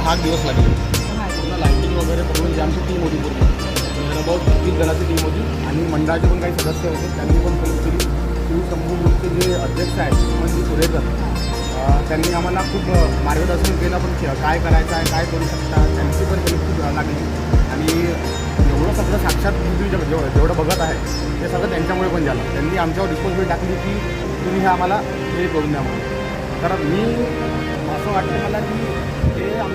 6 दिवस लागले. पूर्ण लाईटिंग वगैरे करून जी आमची टीम होती पूर्ण अबाउट 30 जणांची टीम होती आणि मंडळाचे पण काही सदस्य होते. त्यांनी पण हेल्प केली. शिव शंभू ग्रुपचे जे अध्यक्ष आहेत म्हणजे सुरेकर, त्यांनी आम्हाला खूप मार्गदर्शन केलं. पण काय करायचं आहे, काय करू शकता, त्यांची पण हेल्प खूप लागली. आणि एवढं सगळं साक्षात तुम्ही जेवढं बघत आहे ते सगळं त्यांच्यामुळे पण झालं. त्यांनी आमच्यावर रिस्पॉन्सिबिलिटी टाकली की तुम्ही हे आम्हाला हे करून द्या म्हणून. कारण मी असं वाटतं मला की